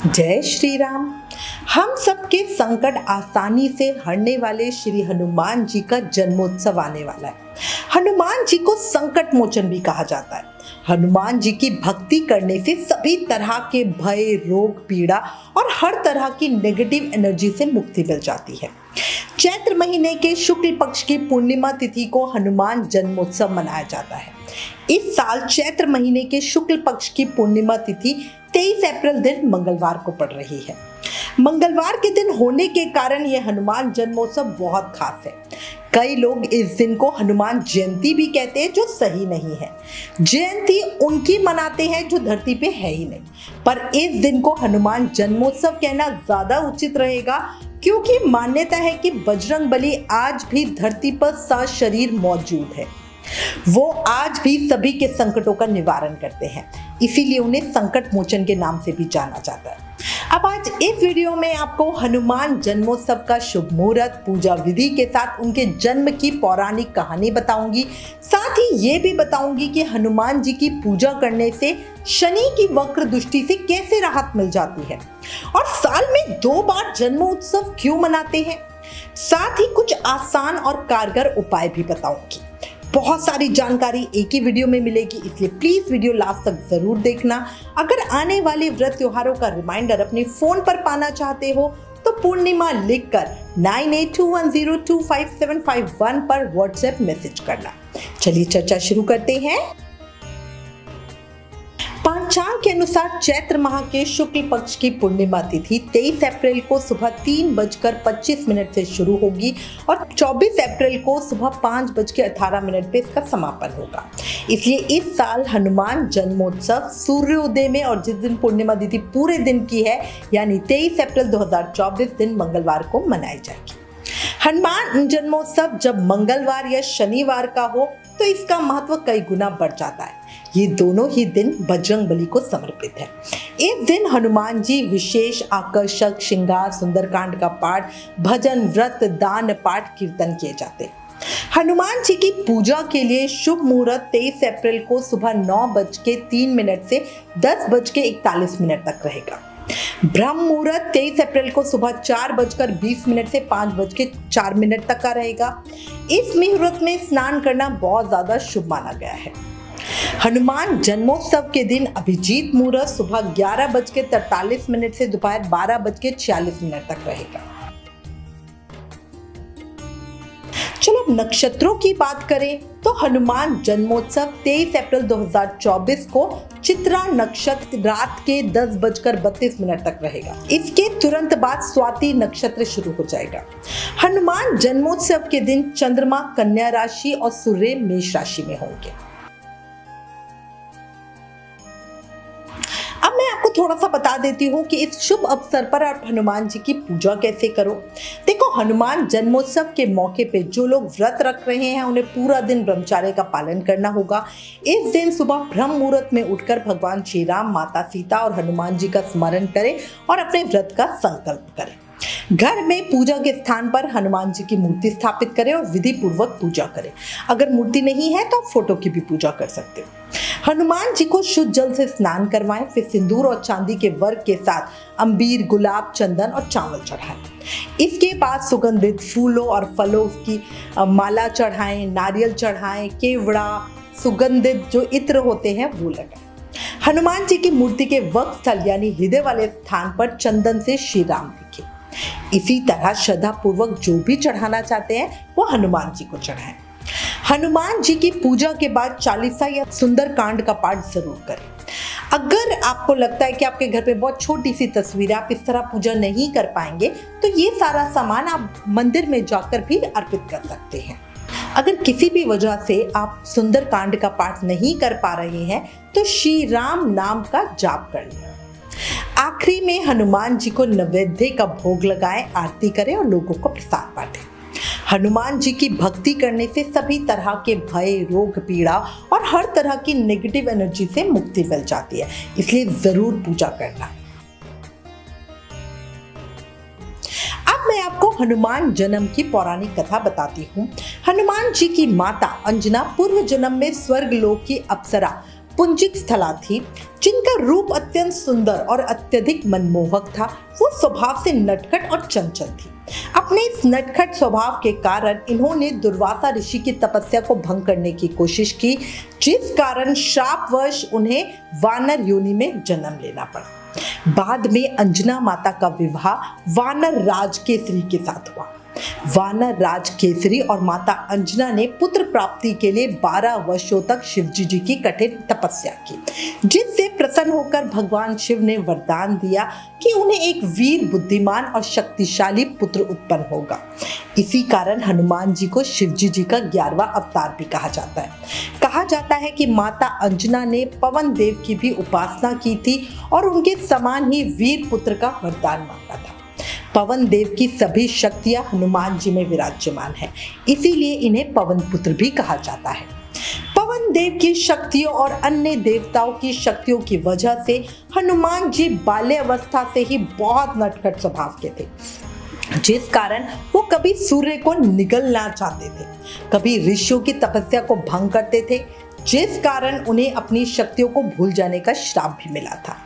जय श्री राम। हम सबके संकट आसानी से हरने वाले श्री हनुमान जी का जन्मोत्सव आने वाला है। हनुमान जी को संकट मोचन भी कहा जाता है। हनुमान जी की भक्ति करने से सभी तरह के भय, रोग, पीड़ा और हर तरह की नेगेटिव एनर्जी से मुक्ति मिल जाती है। चैत्र महीने के शुक्ल पक्ष की पूर्णिमा तिथि को हनुमान जन्मोत्सव मनाया जाता है। इस साल चैत्र महीने के शुक्ल पक्ष की पूर्णिमा तिथि 23 अप्रैल दिन मंगलवार को पड़ रही है। मंगलवार के दिन होने के कारण यह हनुमान जन्मोत्सव बहुत खास है। कई लोग इस दिन को हनुमान जयंती भी कहते हैं, जो सही नहीं है। जयंती उनकी मनाते हैं जो धरती पे है ही नहीं, पर इस दिन को हनुमान जन्मोत्सव कहना ज्यादा उचित रहेगा, क्योंकि मान्यता है कि बजरंगबली आज भी धरती पर सशरीर मौजूद है। वो आज भी सभी के संकटों का निवारण करते हैं, इसीलिए उन्हें संकट मोचन के नाम से भी जाना जाता है। अब आज इस वीडियो में आपको हनुमान जन्मोत्सव का शुभ मुहूर्त, पूजा विधि के साथ उनके जन्म की पौराणिक कहानी बताऊंगी। साथ ही ये भी बताऊंगी कि हनुमान जी की पूजा करने से शनि की वक्र दृष्टि से कैसे राहत मिल जाती है, और साल में 2 बार जन्मोत्सव क्यों मनाते हैं। साथ ही कुछ आसान और कारगर उपाय भी बताऊंगी। बहुत सारी जानकारी एक ही वीडियो में मिलेगी, इसलिए प्लीज वीडियो लास्ट तक जरूर देखना। अगर आने वाले व्रत त्योहारों का रिमाइंडर अपने फोन पर पाना चाहते हो तो पूर्णिमा लिखकर 9821025751 पर व्हाट्सएप मैसेज करना। चलिए चर्चा शुरू करते हैं। पंचांग के अनुसार चैत्र माह के शुक्ल पक्ष की पूर्णिमा तिथि 23 अप्रैल को सुबह 3:25 से शुरू होगी और 24 अप्रैल को सुबह 5:18 पे इसका समापन होगा। इसलिए इस साल हनुमान जन्मोत्सव सूर्योदय में और जिस दिन पूर्णिमा तिथि पूरे दिन की है, यानी 23 अप्रैल 2024 दिन मंगलवार को मनाई जाएगी। हनुमान जन्मोत्सव जब मंगलवार या शनिवार का हो तो इसका महत्व कई गुना बढ़ जाता है। ये दोनों ही दिन बजरंगबली को समर्पित है। इस दिन हनुमान जी विशेष आकर्षक श्रृंगार, सुंदरकांड का पाठ, भजन, व्रत, दान, पाठ, कीर्तन किए जाते हैं। हनुमान जी की पूजा के लिए शुभ मुहूर्त 23 अप्रैल को सुबह 9:03 से 10:41 तक रहेगा। ब्रह्म मुहूर्त 23 अप्रैल को सुबह 4:20 से 5:04 तक का रहेगा। इस मुहूर्त में स्नान करना बहुत ज्यादा शुभ माना गया है। हनुमान जन्मोत्सव के दिन अभिजीत मुहूर्त सुबह 11:43 से दोपहर 12:46 तक रहेगा। चलो अब नक्षत्रों की बात करें तो हनुमान जन्मोत्सव 23 अप्रैल 2024 को चित्रा नक्षत्र रात के 10:32 तक रहेगा। इसके तुरंत बाद स्वाति नक्षत्र शुरू हो जाएगा। हनुमान जन्मोत्सव के दिन चंद्रमा कन्या राशि और सूर्य मेष राशि में होंगे। अब मैं आपको थोड़ा सा बता देती हूँ कि इस शुभ अवसर पर आप हनुमान जी की पूजा कैसे करो। देखो, हनुमान जन्मोत्सव के मौके पे जो लोग व्रत रख रहे हैं उन्हें पूरा दिन ब्रह्मचर्य का पालन करना होगा। इस दिन सुबह ब्रह्म मुहूर्त में उठकर भगवान श्री राम, माता सीता और हनुमान जी का स्मरण करें और अपने व्रत का संकल्प करें। घर में पूजा के स्थान पर हनुमान जी की मूर्ति स्थापित करें और विधि पूर्वक पूजा करें। अगर मूर्ति नहीं है तो आप फोटो की भी पूजा कर सकते हो। हनुमान जी को शुद्ध जल से स्नान करवाएं, फिर सिंदूर और चांदी के वर्क के साथ अंबीर, गुलाब, चंदन और चावल चढ़ाएं। इसके बाद सुगंधित फूलों और फलों की माला चढ़ाएं, नारियल चढ़ाएं, केवड़ा, सुगंधित जो इत्र होते हैं वो लगाएं। हनुमान जी की मूर्ति के वक्फ स्थल यानी हृदय वाले स्थान पर चंदन से श्री राम लिखें। इसी तरह श्रद्धा पूर्वक जो भी चढ़ाना चाहते हैं वो हनुमान जी को चढ़ाएं। हनुमान जी की पूजा के बाद चालीसा या सुंदरकांड का पाठ जरूर करें। अगर आपको लगता है कि आपके घर पे बहुत छोटी सी तस्वीर है, आप इस तरह पूजा नहीं कर पाएंगे, तो ये सारा सामान आप मंदिर में जाकर भी अर्पित कर सकते हैं। अगर किसी भी वजह से आप सुंदरकांड का पाठ नहीं कर पा रहे हैं तो श्री राम नाम का जाप कर लें। आखिरी में हनुमान जी को नैवेद्य का भोग लगाएं, आरती करें और लोगों को प्रसाद बांटें। हनुमान जी की भक्ति करने से सभी तरह के भय, रोग, पीड़ा और हर तरह की नेगेटिव एनर्जी से मुक्ति मिल जाती है, इसलिए जरूर पूजा करना। अब मैं आपको हनुमान जन्म की पौराणिक कथा बताती हूँ। हनुमान जी की माता अंजना पूर्व जन्म में स्वर्ग लोक की अप्सरा पुंजिक स्थला थी, जिनका रूप अत्यंत सुंदर और अत्यधिक मनमोहक था। वो स्वभाव से नटखट और चंचल थी। अपने इस नटखट स्वभाव के कारण इन्होंने दुर्वासा ऋषि की तपस्या को भंग करने की कोशिश की, जिस कारण शापवश उन्हें वानर योनि में जन्म लेना पड़ा। बाद में अंजना माता का विवाह वानर राज केसरी के साथ हुआ। वानर राज केसरी और माता अंजना ने पुत्र प्राप्ति के लिए 12 वर्षों तक शिवजी जी की कठिन तपस्या की, जिससे प्रसन्न होकर भगवान शिव ने वरदान दिया कि उन्हें एक वीर, बुद्धिमान और शक्तिशाली पुत्र उत्पन्न होगा। इसी कारण हनुमान जी को शिवजी जी का 11वां अवतार भी कहा जाता है। कहा जाता है कि माता अंजना ने पवन देव की भी उपासना की थी और उनके समान ही वीर पुत्र का वरदान मांगा था। पवन देव की सभी शक्तियां हनुमान जी में विराजमान है, इसीलिए इन्हें पवन पुत्र भी कहा जाता है। पवन देव की शक्तियों और अन्य देवताओं की शक्तियों की वजह से हनुमान जी बाल्यावस्था से ही बहुत नटखट स्वभाव के थे, जिस कारण वो कभी सूर्य को निगलना चाहते थे, कभी ऋषियों की तपस्या को भंग करते थे, जिस कारण उन्हें अपनी शक्तियों को भूल जाने का श्राप भी मिला था।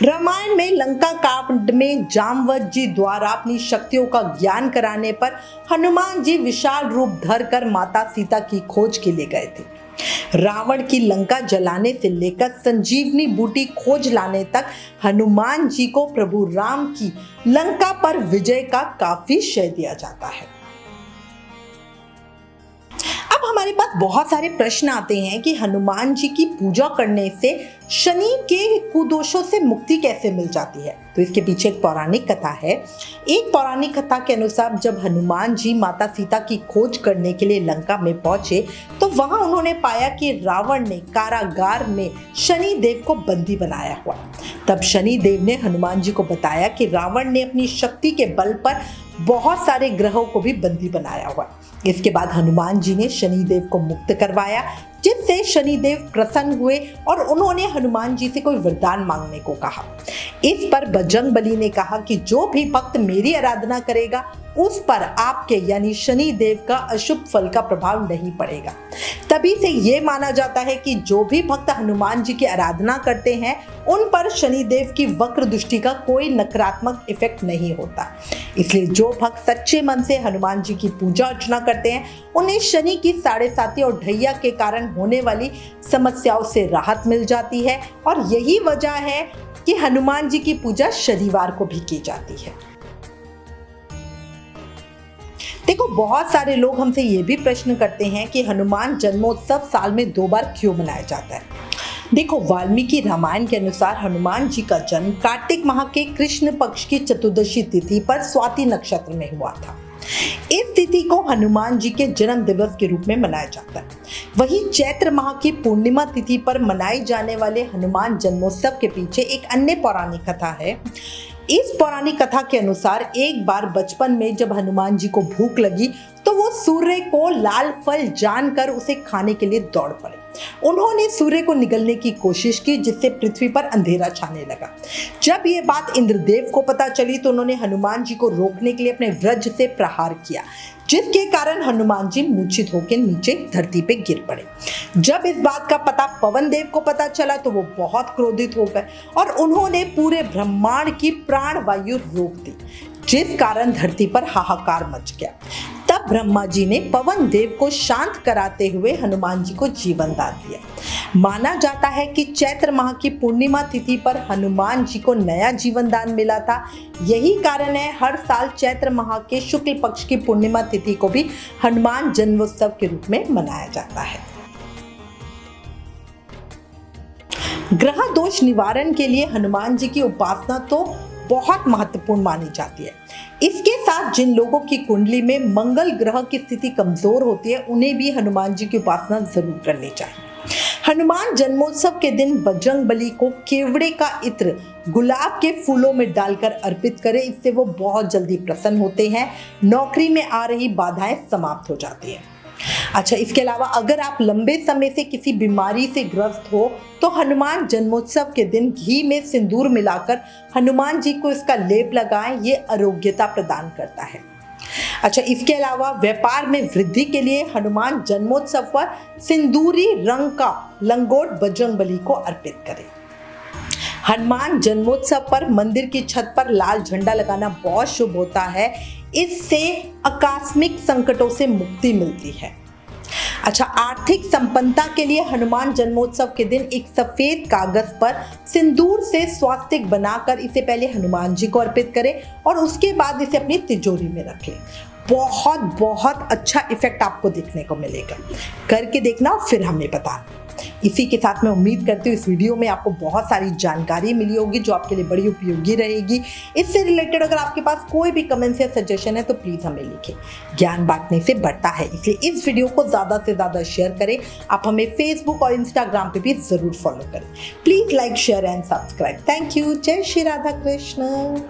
रामायण में लंका कांड में जामवंत जी द्वारा अपनी शक्तियों का ज्ञान कराने पर हनुमान जी विशाल रूप धरकर माता सीता की खोज के लिए गए थे। रावण की लंका जलाने से लेकर संजीवनी बूटी खोज लाने तक हनुमान जी को प्रभु राम की लंका पर विजय का काफी श्रेय दिया जाता है। अब हमारे पास बहुत सारे प्रश्न आते हैं कि हनुमान जी की पूजा करने से शनि के कुदोषों से मुक्ति कैसे मिल जाती है। तो इसके पीछे एक पौराणिक कथा है। एक पौराणिक कथा के अनुसार जब हनुमान जी माता सीता की खोज करने के लिए लंका में पहुंचे तो वहां उन्होंने पाया कि रावण ने कारागार में शनि देव को बंदी बनाया हुआ। तब शनि देव ने हनुमान जी को बताया कि रावण ने अपनी शक्ति के बल पर बहुत सारे ग्रहों को भी बंदी बनाया हुआ। इसके बाद हनुमान जी ने शनिदेव को मुक्त करवाया, जिससे शनिदेव प्रसन्न हुए और उन्होंने हनुमान जी से कोई वरदान मांगने को कहा। इस पर बजरंगबली ने कहा कि जो भी भक्त मेरी आराधना करेगा उस पर आपके यानी शनि देव का अशुभ फल का प्रभाव नहीं पड़ेगा। तभी से ये माना जाता है कि जो भी भक्त हनुमान जी की आराधना करते हैं उन पर शनि देव की वक्र दृष्टि का कोई नकारात्मक इफेक्ट नहीं होता। इसलिए जो भक्त सच्चे मन से हनुमान जी की पूजा अर्चना करते हैं उन्हें शनि की 7.5 और ढैया के कारण होने वाली समस्याओं से राहत मिल जाती है और यही वजह है कि हनुमान जी की पूजा शनिवार को भी की जाती है। देखो, बहुत सारे लोग हमसे ये भी प्रश्न करते हैं कि हनुमान जन्मोत्सव साल में 2 बार क्यों मनाया जाता है। देखो, वाल्मीकि रामायण के अनुसार हनुमान जी का जन्म कार्तिक माह के कृष्ण पक्ष की चतुर्दशी तिथि पर स्वाति नक्षत्र में हुआ था। इस तिथि को हनुमान जी के जन्म दिवस के रूप में मनाया जाता है। वहीं चैत्र माह की पूर्णिमा तिथि पर मनाई जाने वाले हनुमान जन्मोत्सव के पीछे एक अन्य पौराणिक कथा है। इस पौराणिक कथा के अनुसार एक बार बचपन में जब हनुमान जी को भूख लगी तो वो सूर्य को लाल फल जानकर उसे खाने के लिए दौड़ पड़े। उन्होंने सूर्य को निगलने की कोशिश की, जिससे पृथ्वी पर अंधेरा छाने लगा। जब ये बात इंद्रदेव को पता चली तो उन्होंने हनुमान जी को रोकने के लिए अपने वज्र से प्रहार किया, जिसके कारण हनुमान जी मूर्छित होकर नीचे धरती पे गिर पड़े। जब इस बात का पता पवन देव को पता चला तो वो बहुत क्रोधित हो गए और उन्होंने पूरे ब्रह्मांड की प्राण वायु रोक दी, जिस कारण धरती पर हाहाकार मच गया। तब ब्रह्मा जी ने पवन देव को शांत कराते हुए हनुमान जी को जीवन दान दिया। माना जाता है कि चैत्र माह की पूर्णिमा तिथि पर हनुमान जी को नया जीवन दान मिला था। यही कारण है हर साल चैत्र माह के शुक्ल पक्ष की पूर्णिमा तिथि को भी हनुमान जन्मोत्सव के रूप में मनाया जाता है। ग्रह दोष निवारण के लिए हनुमान जी की उपासना तो बहुत महत्वपूर्ण मानी जाती है। इसके साथ जिन लोगों की कुंडली में मंगल ग्रह की स्थिति कमजोर होती है उन्हें भी हनुमान जी की उपासना जरूर करनी चाहिए। हनुमान जन्मोत्सव के दिन बजरंगबली को केवड़े का इत्र गुलाब के फूलों में डालकर अर्पित करें, इससे वो बहुत जल्दी प्रसन्न होते हैं। नौकरी में आ रही बाधाएं समाप्त हो जाती हैं। अच्छा, इसके अलावा अगर आप लंबे समय से किसी बीमारी से ग्रस्त हो तो हनुमान जन्मोत्सव के दिन घी में सिंदूर मिलाकर हनुमान जी को इसका लेप लगाएं, ये आरोग्यता प्रदान करता है। अच्छा, इसके अलावा व्यापार में वृद्धि के लिए हनुमान जन्मोत्सव पर सिंदूरी रंग का लंगोट बजरंगबली को अर्पित करें। हनुमान जन्मोत्सव पर मंदिर की छत पर लाल झंडा लगाना बहुत शुभ होता है। इससे आकस्मिक संकटों से मुक्ति मिलती है। अच्छा, आर्थिक संपन्नता के लिए हनुमान जन्मोत्सव के दिन एक सफेद कागज पर सिंदूर से स्वास्तिक बनाकर इसे पहले हनुमान जी को अर्पित करें और उसके बाद इसे अपनी तिजोरी में रखें। बहुत बहुत अच्छा इफेक्ट आपको देखने को मिलेगा। करके देखना और फिर हमें बताना। इसी के साथ मैं उम्मीद करती हूँ इस वीडियो में आपको बहुत सारी जानकारी मिली होगी जो आपके लिए बड़ी उपयोगी रहेगी। इससे रिलेटेड अगर आपके पास कोई भी कमेंट्स या सजेशन है तो प्लीज़ हमें लिखें। ज्ञान बांटने से बढ़ता है, इसलिए इस वीडियो को ज़्यादा से ज़्यादा शेयर करें। आप हमें फेसबुक और इंस्टाग्राम पे भी ज़रूर फॉलो करें। Please like, share and subscribe. Thank you. जय श्री राधा कृष्ण।